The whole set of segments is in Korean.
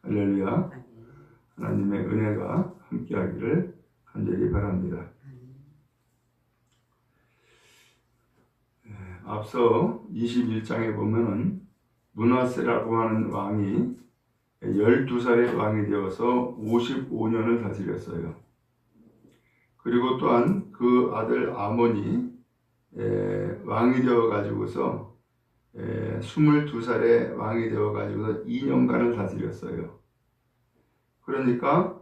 할렐루야. 하나님의 은혜가 함께하기를 간절히 바랍니다. 앞서 21장에 보면은 므낫세라고 하는 왕이 12살의 왕이 되어서 55년을 다스렸어요. 그리고 또한 그 아들 아몬이 왕이 되어 가지고서 22살의 왕이 되어 가지고서 2년간을 다스렸어요. 그러니까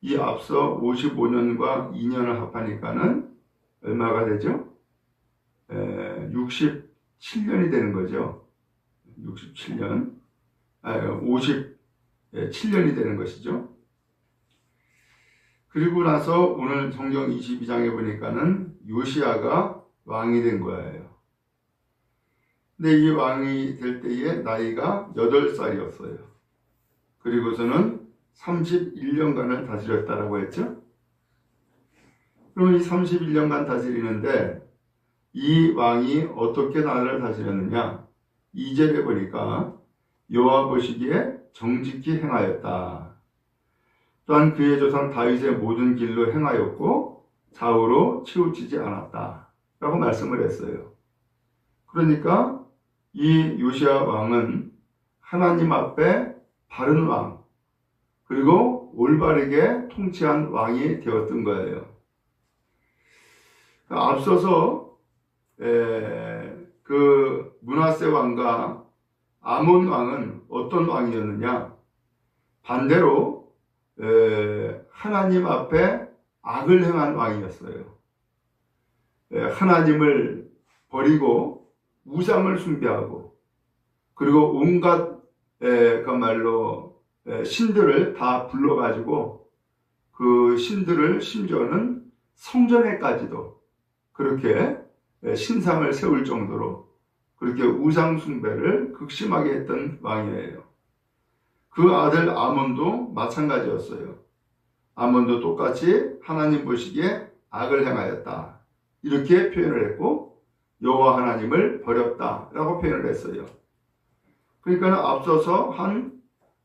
이 앞서 55년과 2년을 합하니까는 얼마가 되죠? 67년이 되는 거죠. 67년, 57년이 되는 것이죠. 그리고 나서 오늘 성경 22장에 보니까는 요시야가 왕이 된 거예요. 근데 이 왕이 될 때에 나이가 8살이었어요. 그리고서는 31년간을 다스렸다라고 했죠. 그럼 이 31년간 다스리는데 이 왕이 어떻게 나라를 다스렸느냐? 2절에 보니까 여호와 보시기에 정직히 행하였다. 또한 그의 조상 다윗의 모든 길로 행하였고 좌우로 치우치지 않았다 라고 말씀을 했어요. 그러니까 이 요시야 왕은 하나님 앞에 바른 왕, 그리고 올바르게 통치한 왕이 되었던 거예요. 앞서서 그 므낫세 왕과 아몬 왕은 어떤 왕이었느냐? 반대로 하나님 앞에 악을 행한 왕이었어요. 하나님을 버리고 우상을 숭배하고, 그리고 온갖 그말로 신들을 다 불러가지고 그 신들을 심지어는 성전에까지도 그렇게 신상을 세울 정도로 그렇게 우상 숭배를 극심하게 했던 왕이에요. 그 아들 아몬도 마찬가지였어요. 아몬도 똑같이 하나님 보시기에 악을 행하였다 이렇게 표현을 했고, 여호와 하나님을 버렸다라고 표현을 했어요. 그러니까 앞서서 한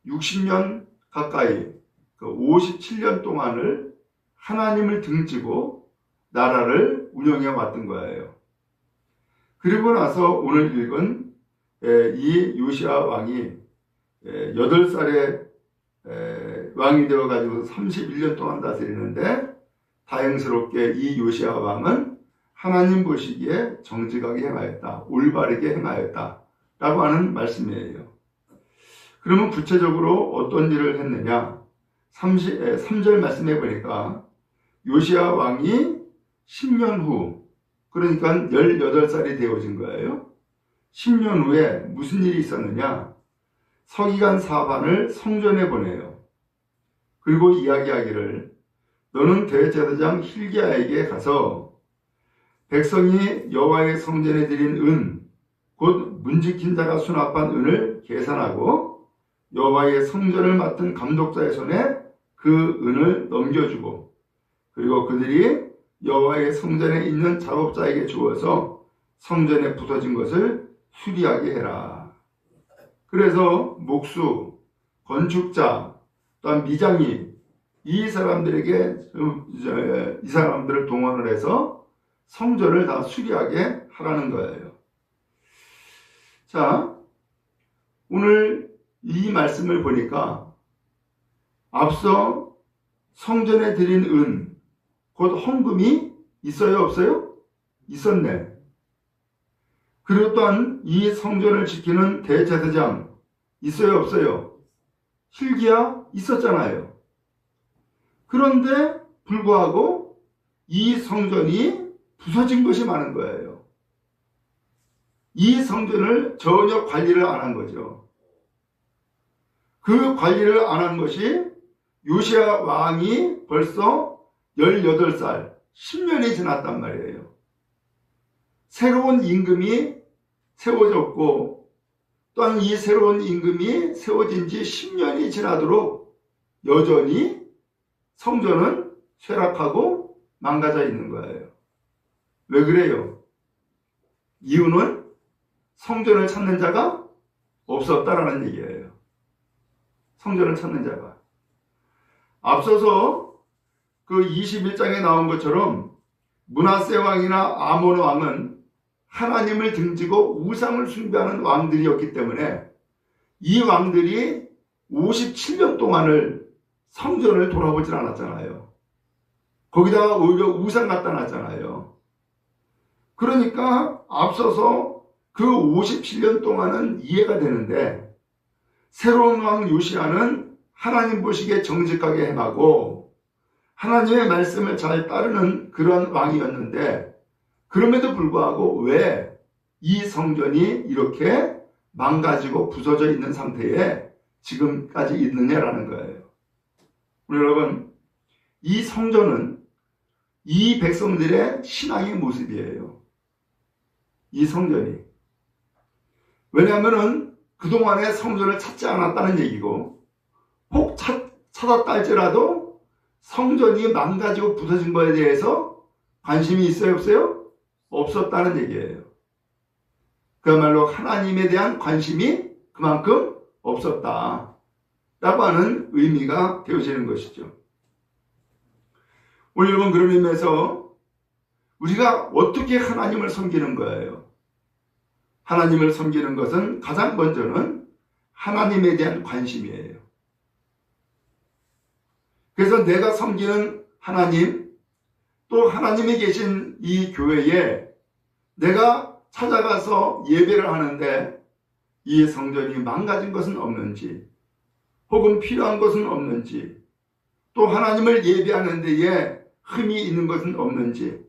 60년 가까이, 57년 동안을 하나님을 등지고 나라를 운영해 왔던 거예요. 그리고 나서 오늘 읽은 이 요시야 왕이 8살에 왕이 되어가지고 31년 동안 다스리는데, 다행스럽게 이 요시야 왕은 하나님 보시기에 정직하게 행하였다, 올바르게 행하였다 라고 하는 말씀이에요. 그러면 구체적으로 어떤 일을 했느냐? 3절 말씀해 보니까 요시야 왕이 10년 후, 그러니까 18살이 되어진 거예요. 10년 후에 무슨 일이 있었느냐? 서기관 사반을 성전에 보내요. 그리고 이야기하기를, 너는 대제사장 hil기야에게 가서 백성이 여호와의 성전에 드린 은, 곧 문지킨 자가 수납한 은을 계산하고 여호와의 성전을 맡은 감독자의 손에 그 은을 넘겨주고, 그리고 그들이 여호와의 성전에 있는 작업자에게 주어서 성전에 부서진 것을 수리하게 해라. 그래서 목수, 건축자, 또한 미장이 이 사람들에게 이 사람들을 동원을 해서 성전을 다 수리하게 하라는 거예요. 자, 오늘 이 말씀을 보니까 앞서 성전에 드린 은, 곧 헌금이 있어요, 없어요? 있었네. 그리고 또한 이 성전을 지키는 대제사장 있어요, 없어요? hil기야 있었잖아요. 그런데 불구하고 이 성전이 부서진 것이 많은 거예요. 이 성전을 전혀 관리를 안 한 거죠. 그 관리를 안 한 것이 요시야 왕이 벌써 18살, 10년이 지났단 말이에요. 새로운 임금이 세워졌고, 또한 이 새로운 임금이 세워진 지 10년이 지나도록 여전히 성전은 쇠락하고 망가져 있는 거예요. 왜 그래요? 이유는 성전을 찾는 자가 없었다라는 얘기예요. 성전을 찾는 자가. 앞서서 그 21장에 나온 것처럼 므낫세 왕이나 아몬 왕은 하나님을 등지고 우상을 숭배하는 왕들이었기 때문에 이 왕들이 57년 동안을 성전을 돌아보질 않았잖아요. 거기다가 오히려 우상 갖다 놨잖아요. 그러니까 앞서서 그 57년 동안은 이해가 되는데 새로운 왕 요시야는 하나님 보시기에 정직하게 행하고 하나님의 말씀을 잘 따르는 그런 왕이었는데 그럼에도 불구하고 왜 이 성전이 이렇게 망가지고 부서져 있는 상태에 지금까지 있느냐라는 거예요. 우리 여러분, 이 성전은 이 백성들의 신앙의 모습이에요. 이 성전이. 왜냐하면 그동안에 성전을 찾지 않았다는 얘기고 혹 찾았다 할지라도 성전이 망가지고 부서진 거에 대해서 관심이 있어요? 없어요? 없었다는 얘기예요. 그야말로 하나님에 대한 관심이 그만큼 없었다 라고 하는 의미가 되어지는 것이죠. 오늘 여러분, 그런 의미에서 우리가 어떻게 하나님을 섬기는 거예요? 하나님을 섬기는 것은 가장 먼저는 하나님에 대한 관심이에요. 그래서 내가 섬기는 하나님, 또 하나님이 계신 이 교회에 내가 찾아가서 예배를 하는데 이 성전이 망가진 것은 없는지, 혹은 필요한 것은 없는지, 또 하나님을 예배하는 데에 흠이 있는 것은 없는지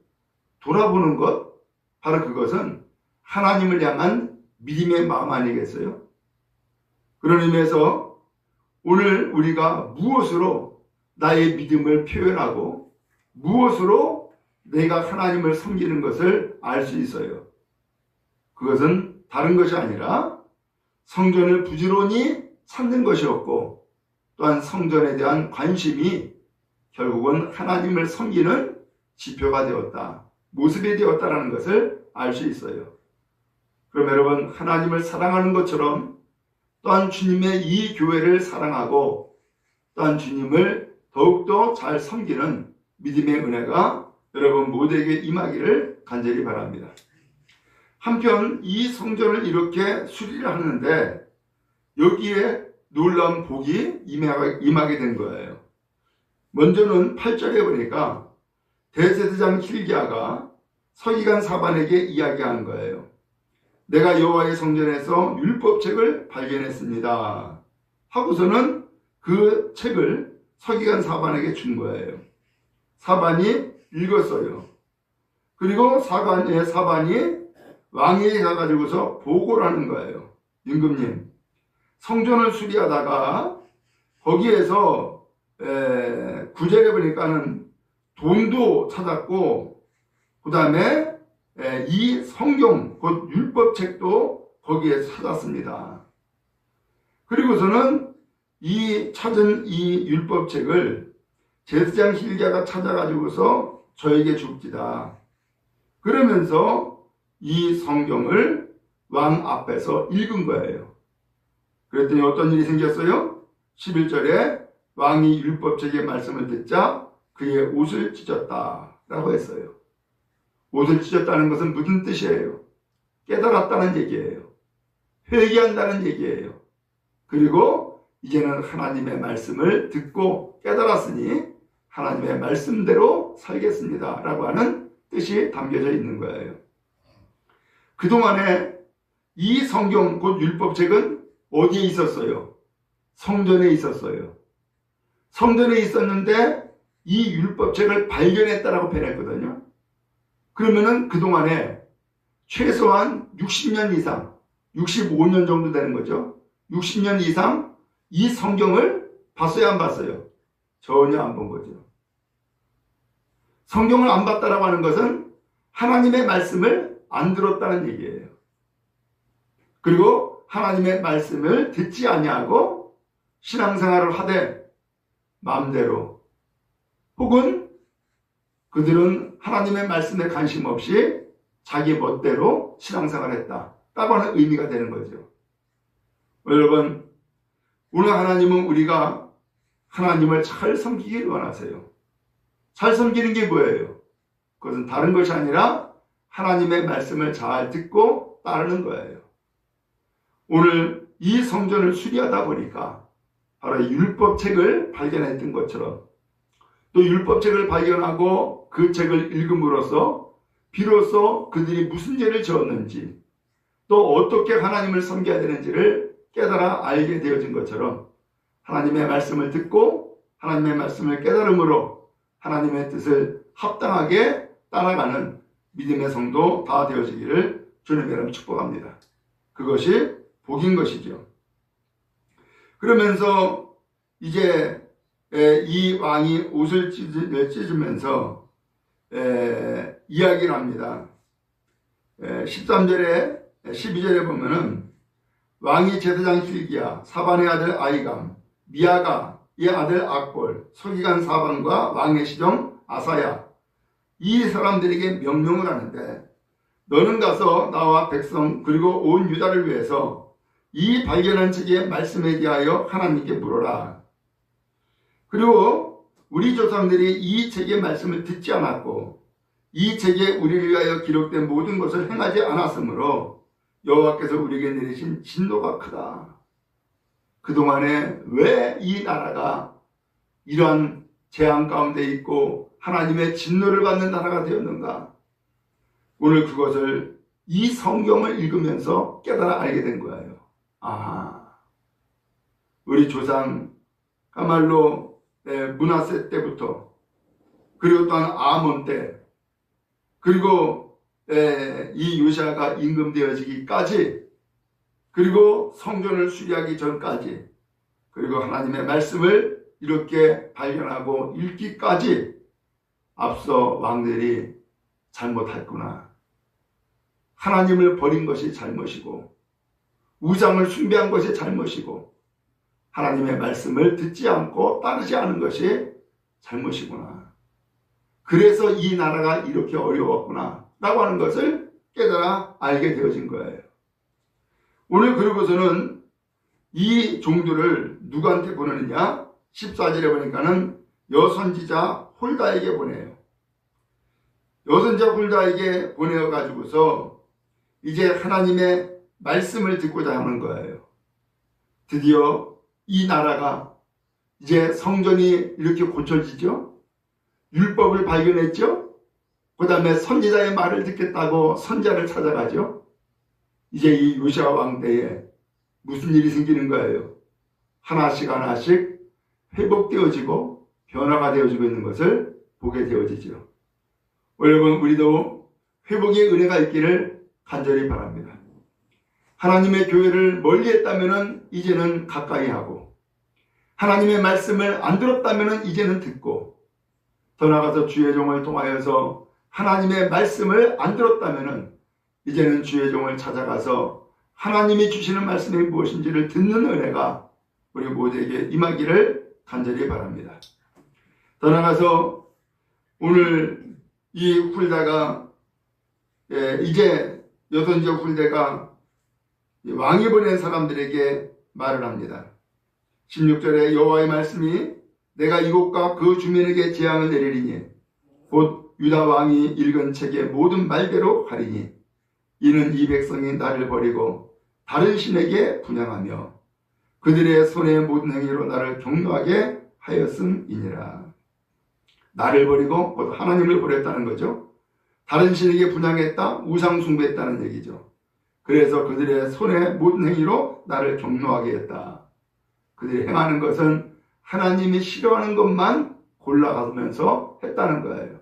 돌아보는 것, 바로 그것은 하나님을 향한 믿음의 마음 아니겠어요? 그런 의미에서 오늘 우리가 무엇으로 나의 믿음을 표현하고 무엇으로 내가 하나님을 섬기는 것을 알 수 있어요. 그것은 다른 것이 아니라 성전을 부지런히 찾는 것이었고 또한 성전에 대한 관심이 결국은 하나님을 섬기는 지표가 되었다, 모습이 되었다는 것을 알 수 있어요. 그럼 여러분, 하나님을 사랑하는 것처럼 또한 주님의 이 교회를 사랑하고 또한 주님을 더욱더 잘 섬기는 믿음의 은혜가 여러분 모두에게 임하기를 간절히 바랍니다. 한편 이 성전을 이렇게 수리를 하는데 여기에 놀라운 복이 임하게 된 거예요. 먼저는 8절에 보니까 대제사장 hil기야가 서기관 사반에게 이야기한 거예요. 내가 여호와의 성전에서 율법책을 발견했습니다 하고서는 그 책을 서기관 사반에게 준 거예요. 사반이 읽었어요. 그리고 사반이 왕에게 가가지고서 보고를 하는 거예요. 임금님, 성전을 수리하다가 거기에서 9절에 보니까는 돈도 찾았고 그 다음에 이 성경 곧 율법책도 거기에서 찾았습니다. 그리고서는 이 찾은 이 율법책을 제사장 hil기야가 찾아가지고서 저에게 줍디다. 그러면서 이 성경을 왕 앞에서 읽은 거예요. 그랬더니 어떤 일이 생겼어요? 11절에 왕이 율법책의 말씀을 듣자 그의 옷을 찢었다 라고 했어요. 옷을 찢었다는 것은 무슨 뜻이에요? 깨달았다는 얘기예요. 회개한다는 얘기예요. 그리고 이제는 하나님의 말씀을 듣고 깨달았으니 하나님의 말씀대로 살겠습니다 라고 하는 뜻이 담겨져 있는 거예요. 그동안에 이 성경 곧 율법책은 어디에 있었어요? 성전에 있었어요. 성전에 있었는데 이 율법책을 발견했다라고 표현했거든요. 그러면은 그동안에 최소한 60년 이상, 65년 정도 되는 거죠. 60년 이상 이 성경을 봤어요, 안 봤어요? 전혀 안 본 거죠. 성경을 안 봤다라고 하는 것은 하나님의 말씀을 안 들었다는 얘기예요. 그리고 하나님의 말씀을 듣지 아니하고 신앙생활을 하되 마음대로 혹은 그들은 하나님의 말씀에 관심 없이 자기 멋대로 신앙생활을 했다 라고 하는 의미가 되는 거죠. 여러분, 오늘 하나님은 우리가 하나님을 잘 섬기기를 원하세요. 잘 섬기는 게 뭐예요? 그것은 다른 것이 아니라 하나님의 말씀을 잘 듣고 따르는 거예요. 오늘 이 성전을 수리하다 보니까 바로 율법책을 발견했던 것처럼 또 율법책을 발견하고 그 책을 읽음으로써 비로소 그들이 무슨 죄를 지었는지 또 어떻게 하나님을 섬겨야 되는지를 깨달아 알게 되어진 것처럼 하나님의 말씀을 듣고 하나님의 말씀을 깨달음으로 하나님의 뜻을 합당하게 따라가는 믿음의 성도 다 되어지기를 주님의 이름으로 축복합니다. 그것이 복인 것이죠. 그러면서 이제 이 왕이 옷을 찢으면서 이야기를 합니다. 13절에 12절에 보면은 왕이 제사장 hil기야, 사반의 아들 아이감, 미아가 이 아들 악볼, 서기관 사반과 왕의 시종 아사야 이 사람들에게 명령을 하는데 너는 가서 나와 백성 그리고 온 유다를 위해서 이 발견한 책의 말씀에 대하여 하나님께 물어라. 그리고 우리 조상들이 이 책의 말씀을 듣지 않았고 이 책에 우리를 위하여 기록된 모든 것을 행하지 않았으므로 여호와께서 우리에게 내리신 진노가 크다. 그동안에 왜 이 나라가 이러한 재앙 가운데 있고 하나님의 진노를 받는 나라가 되었는가? 오늘 그것을 이 성경을 읽으면서 깨달아 알게 된 거예요. 우리 조상야말로 므낫세 때부터 그리고 또한 아몬 때 그리고 이 요시아가 임금되어지기까지 그리고 성전을 수리하기 전까지 그리고 하나님의 말씀을 이렇게 발견하고 읽기까지 앞서 왕들이 잘못했구나. 하나님을 버린 것이 잘못이고 우상을 숭배한 것이 잘못이고 하나님의 말씀을 듣지 않고 따르지 않은 것이 잘못이구나. 그래서 이 나라가 이렇게 어려웠구나 라고 하는 것을 깨달아 알게 되어진 거예요. 오늘 그러고서는 이 종들을 누구한테 보내느냐? 14절에 보니까는 여선지자 홀다에게 보내요. 여선지자 홀다에게 보내어가지고서 이제 하나님의 말씀을 듣고자 하는 거예요. 드디어 이 나라가 이제 성전이 이렇게 고쳐지죠. 율법을 발견했죠. 그 다음에 선지자의 말을 듣겠다고 선지자를 찾아가죠. 이제 이 요시아 왕 때에 무슨 일이 생기는 거예요? 하나씩 하나씩 회복되어지고 변화가 되어지고 있는 것을 보게 되어지죠. 여러분, 우리도 회복의 은혜가 있기를 간절히 바랍니다. 하나님의 교회를 멀리 했다면 이제는 가까이 하고 하나님의 말씀을 안 들었다면 이제는 듣고 더 나아가서 주의 종을 통하여서 하나님의 말씀을 안 들었다면 이제는 주의 종을 찾아가서 하나님이 주시는 말씀이 무엇인지를 듣는 은혜가 우리 모두에게 임하기를 간절히 바랍니다. 더 나아가서 오늘 이 훌다가 이제 여선지자 훌다가 왕이 보낸 사람들에게 말을 합니다. 16절에 여호와의 말씀이 내가 이곳과 그 주민에게 재앙을 내리리니 곧 유다 왕이 읽은 책의 모든 말대로 하리니 이는 이 백성이 나를 버리고 다른 신에게 분향하며 그들의 손의 모든 행위로 나를 격노하게 하였음이니라. 나를 버리고 곧 하나님을 버렸다는 거죠. 다른 신에게 분향했다, 우상 숭배했다는 얘기죠. 그래서 그들의 손의 모든 행위로 나를 격노하게 했다. 그들이 행하는 것은 하나님이 싫어하는 것만 골라가면서 했다는 거예요.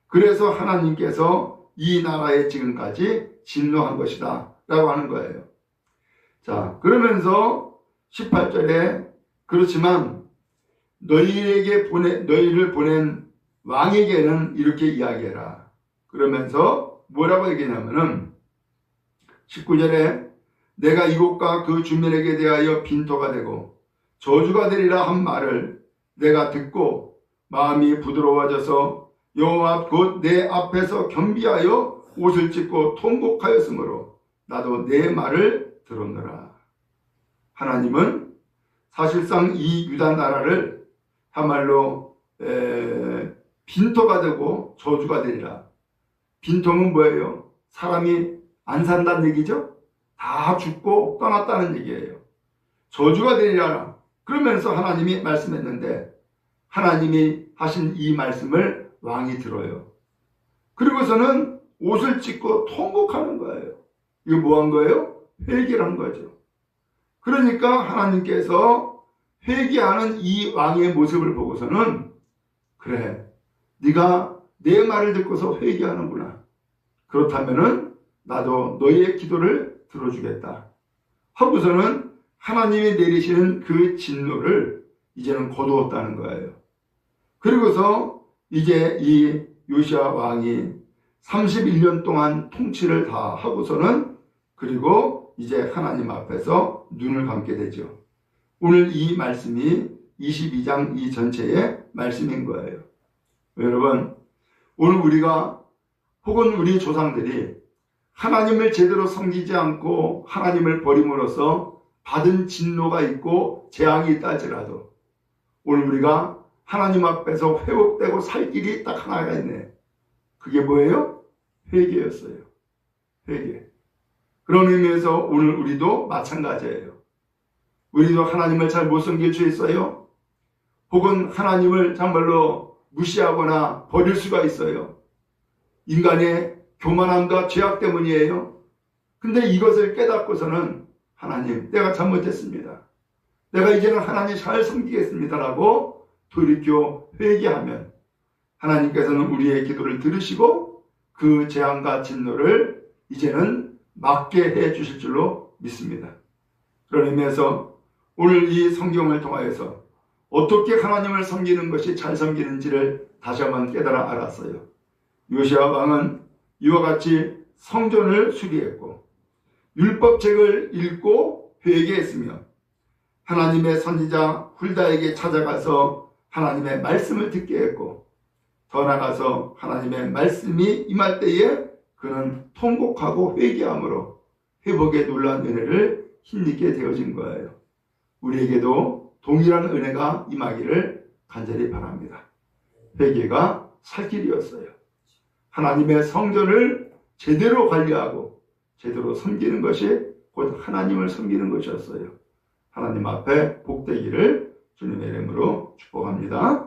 그래서 하나님께서 이 나라에 지금까지 진노한 것이다 라고 하는 거예요. 자, 그러면서 18절에 그렇지만 너희를 보낸 왕에게는 이렇게 이야기해라. 그러면서 뭐라고 얘기하냐면은 19절에 내가 이곳과 그 주민에게 대하여 빈토가 되고 저주가 되리라 한 말을 내가 듣고 마음이 부드러워져서 여호와 곧 내 앞에서 겸비하여 옷을 찢고 통곡하였으므로 나도 내 말을 들었노라. 하나님은 사실상 이 유다 나라를 한말로 빈토가 되고 저주가 되리라. 빈토는 뭐예요? 사람이 안 산다는 얘기죠? 다 죽고 떠났다는 얘기예요. 저주가 되리라. 그러면서 하나님이 말씀했는데 하나님이 하신 이 말씀을 왕이 들어요. 그리고서는 옷을 찢고 통곡하는 거예요. 이거 뭐 한 거예요? 회개를 한 거죠. 그러니까 하나님께서 회개하는 이 왕의 모습을 보고서는 그래, 네가 내 말을 듣고서 회개하는구나. 그렇다면은 나도 너희의 기도를 들어주겠다. 하고서는 하나님이 내리시는 그 진노를 이제는 거두었다는 거예요. 그리고서 이제 이 요시야 왕이 31년 동안 통치를 다 하고서는 그리고 이제 하나님 앞에서 눈을 감게 되죠. 오늘 이 말씀이 22장 이 전체의 말씀인 거예요. 여러분, 오늘 우리가 혹은 우리 조상들이 하나님을 제대로 섬기지 않고 하나님을 버림으로써 받은 진노가 있고 재앙이 있다 할지라도 오늘 우리가 하나님 앞에서 회복되고 살 길이 딱 하나가 있네. 그게 뭐예요? 회개였어요. 회개. 그런 의미에서 오늘 우리도 마찬가지예요. 우리도 하나님을 잘 못 섬길 수 있어요. 혹은 하나님을 정말로 무시하거나 버릴 수가 있어요. 인간의 교만함과 죄악 때문이에요. 근데 이것을 깨닫고서는 하나님, 내가 잘못했습니다. 내가 이제는 하나님 잘 섬기겠습니다라고 돌이켜 회개하면 하나님께서는 우리의 기도를 들으시고 그 재앙과 진노를 이제는 막게 해 주실 줄로 믿습니다. 그런 의미에서 오늘 이 성경을 통하여서 어떻게 하나님을 섬기는 것이 잘 섬기는지를 다시 한번 깨달아 알았어요. 요시야 왕은 이와 같이 성전을 수리했고 율법책을 읽고 회개했으며 하나님의 선지자 훌다에게 찾아가서 하나님의 말씀을 듣게 했고 더 나아가서 하나님의 말씀이 임할 때에 그는 통곡하고 회개함으로 회복의 놀라운 은혜를 힘입게 되어진 거예요. 우리에게도 동일한 은혜가 임하기를 간절히 바랍니다. 회개가 살 길이었어요. 하나님의 성전을 제대로 관리하고 제대로 섬기는 것이 곧 하나님을 섬기는 것이었어요. 하나님 앞에 복되기를 주님의 이름으로 축복합니다.